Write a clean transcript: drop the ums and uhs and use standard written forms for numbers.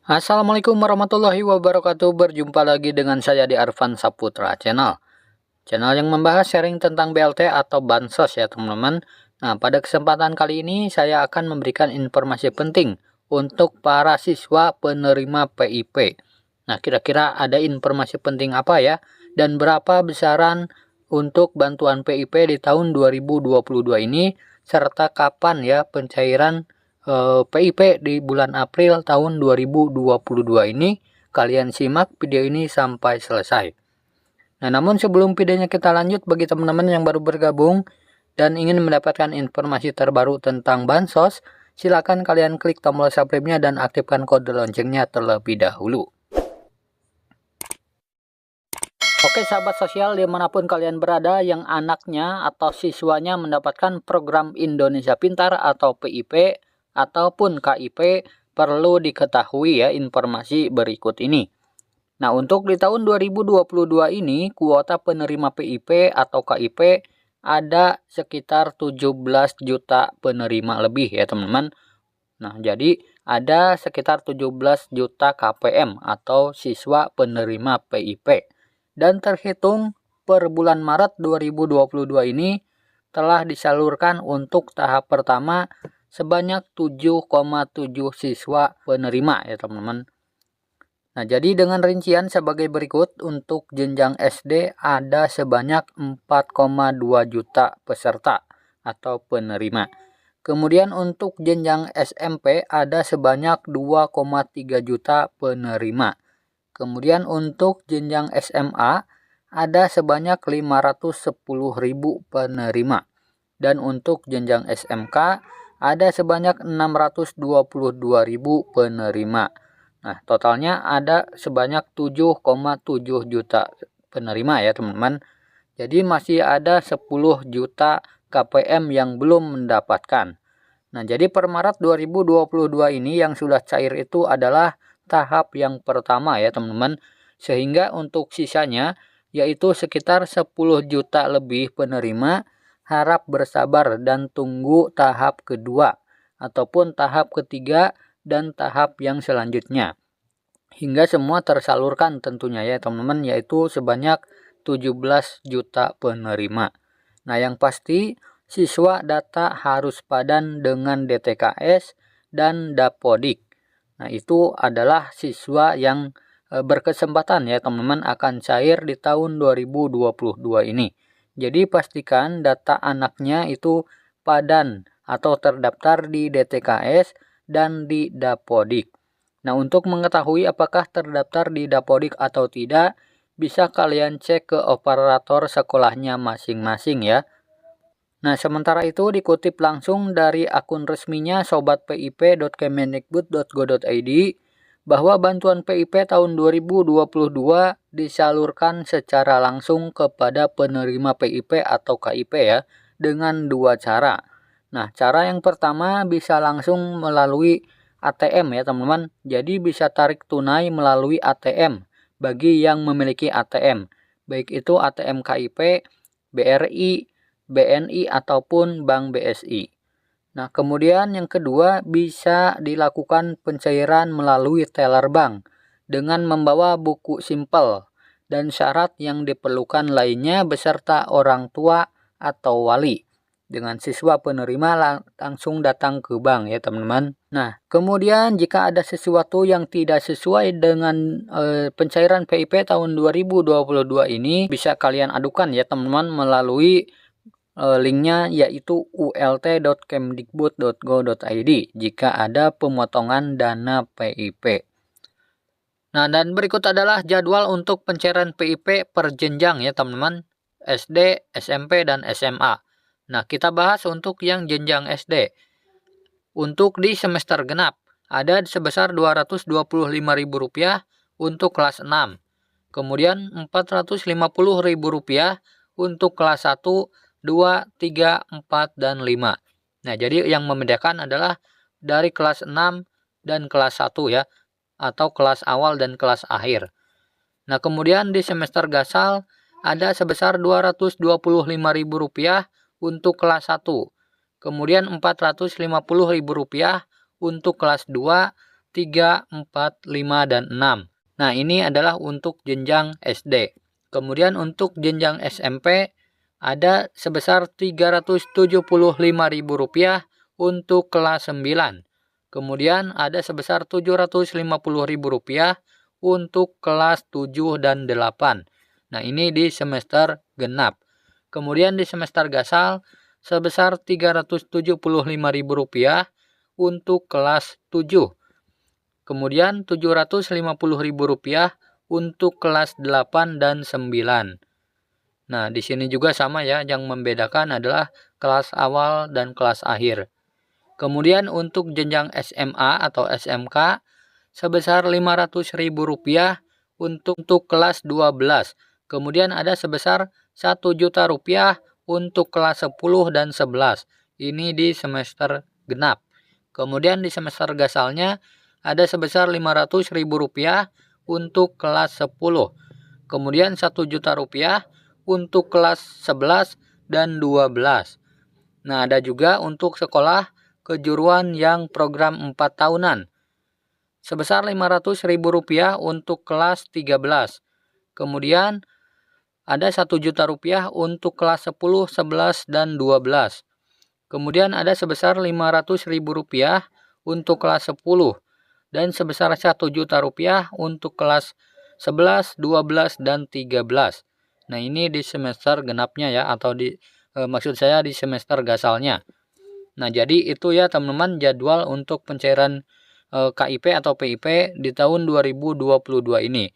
Assalamualaikum warahmatullahi wabarakatuh. Berjumpa lagi dengan saya di Arfan Saputra Channel. Channel yang membahas sharing tentang BLT atau Bansos ya teman-teman. Nah, pada kesempatan kali ini saya akan memberikan informasi penting untuk para siswa penerima PIP. Nah, kira-kira ada informasi penting apa ya? Dan berapa besaran untuk bantuan PIP di tahun 2022 ini? Serta kapan ya pencairan PIP di bulan April tahun 2022 ini. Kalian simak video ini sampai selesai. Nah, namun sebelum videonya kita lanjut, bagi teman-teman yang baru bergabung dan ingin mendapatkan informasi terbaru tentang Bansos, silakan kalian klik tombol subscribe-nya dan aktifkan kode loncengnya terlebih dahulu. Oke sahabat sosial, dimanapun kalian berada yang anaknya atau siswanya mendapatkan program Indonesia Pintar atau PIP ataupun KIP, perlu diketahui ya informasi berikut ini. Nah, untuk di tahun 2022 ini, kuota penerima PIP atau KIP ada sekitar 17 juta penerima lebih ya teman-teman. Nah, jadi ada sekitar 17 juta KPM atau siswa penerima PIP. Dan terhitung per bulan Maret 2022 ini telah disalurkan untuk tahap pertama sebanyak 7,7 siswa penerima ya teman-teman. Nah, jadi dengan rincian sebagai berikut, untuk jenjang SD ada sebanyak 4,2 juta peserta atau penerima. Kemudian untuk jenjang SMP ada sebanyak 2,3 juta penerima. Kemudian untuk jenjang SMA ada sebanyak 510.000 penerima. Dan untuk jenjang SMK ada sebanyak 622.000 penerima. Nah, totalnya ada sebanyak 7,7 juta penerima ya teman-teman. Jadi masih ada 10 juta KPM yang belum mendapatkan. Nah, jadi per Maret 2022 ini yang sudah cair itu adalah tahap yang pertama ya teman-teman. Sehingga untuk sisanya yaitu sekitar 10 juta lebih penerima, harap bersabar dan tunggu tahap kedua ataupun tahap ketiga dan tahap yang selanjutnya. Hingga semua tersalurkan tentunya ya teman-teman, yaitu sebanyak 17 juta penerima. Nah, yang pasti siswa data harus padan dengan DTKS dan Dapodik. Nah, itu adalah siswa yang berkesempatan ya teman-teman akan cair di tahun 2022 ini. Jadi pastikan data anaknya itu padan atau terdaftar di DTKS dan di Dapodik. Nah, untuk mengetahui apakah terdaftar di Dapodik atau tidak, bisa kalian cek ke operator sekolahnya masing-masing ya. Nah, sementara itu dikutip langsung dari akun resminya sobatpip.kemendikbud.go.id bahwa bantuan PIP tahun 2022 disalurkan secara langsung kepada penerima PIP atau KIP ya, dengan dua cara. Nah, cara yang pertama bisa langsung melalui ATM ya teman-teman. Jadi bisa tarik tunai melalui ATM bagi yang memiliki ATM. Baik itu ATM KIP, BRI, BNI ataupun Bank BSI. Nah, kemudian yang kedua bisa dilakukan pencairan melalui teller bank dengan membawa buku simpel dan syarat yang diperlukan lainnya beserta orang tua atau wali. Dengan siswa penerima langsung datang ke bank ya teman-teman. Nah, kemudian jika ada sesuatu yang tidak sesuai dengan pencairan PIP tahun 2022 ini, bisa kalian adukan ya teman-teman melalui linknya yaitu ult.kemdikbud.go.id jika ada pemotongan dana PIP. Nah, dan berikut adalah jadwal untuk pencairan PIP per jenjang ya teman-teman, SD, SMP, dan SMA. Nah, kita bahas untuk yang jenjang SD. Untuk di semester genap, ada sebesar Rp225.000 untuk kelas 6. Kemudian Rp450.000 untuk kelas 1, 2, 3, 4, dan 5. Nah, jadi yang membedakan adalah dari kelas 6 dan kelas 1 ya, atau kelas awal dan kelas akhir. Nah, kemudian di semester gasal ada sebesar Rp225.000 untuk kelas 1. Kemudian Rp450.000 untuk kelas 2, 3, 4, 5, dan 6. Nah, ini adalah untuk jenjang SD. Kemudian untuk jenjang SMP ada sebesar Rp375.000 untuk kelas 9. Kemudian ada sebesar Rp750.000 untuk kelas 7 dan 8. Nah, ini di semester genap. Kemudian di semester gasal sebesar Rp375.000 untuk kelas 7. Kemudian Rp750.000 untuk kelas 8 dan 9. Nah, di sini juga sama ya, yang membedakan adalah kelas awal dan kelas akhir. Kemudian untuk jenjang SMA atau SMK sebesar Rp500.000 untuk kelas 12. Kemudian ada sebesar Rp1.000.000 untuk kelas 10 dan 11. Ini di semester genap. Kemudian di semester gasalnya ada sebesar Rp500.000 untuk kelas 10. Kemudian Rp1.000.000 untuk kelas 11 dan 12. Nah, ada juga untuk sekolah kejuruan yang program 4 tahunan. Sebesar Rp500.000 untuk kelas 13. Kemudian ada Rp1.000.000 untuk kelas 10, 11, dan 12. Kemudian ada sebesar Rp500.000 untuk kelas 10. Dan sebesar Rp1.000.000 untuk kelas 11, 12, dan 13. Nah, ini di semester genapnya ya, atau maksud saya di semester gasalnya. Nah, jadi itu ya teman-teman jadwal untuk pencairan KIP atau PIP di tahun 2022 ini.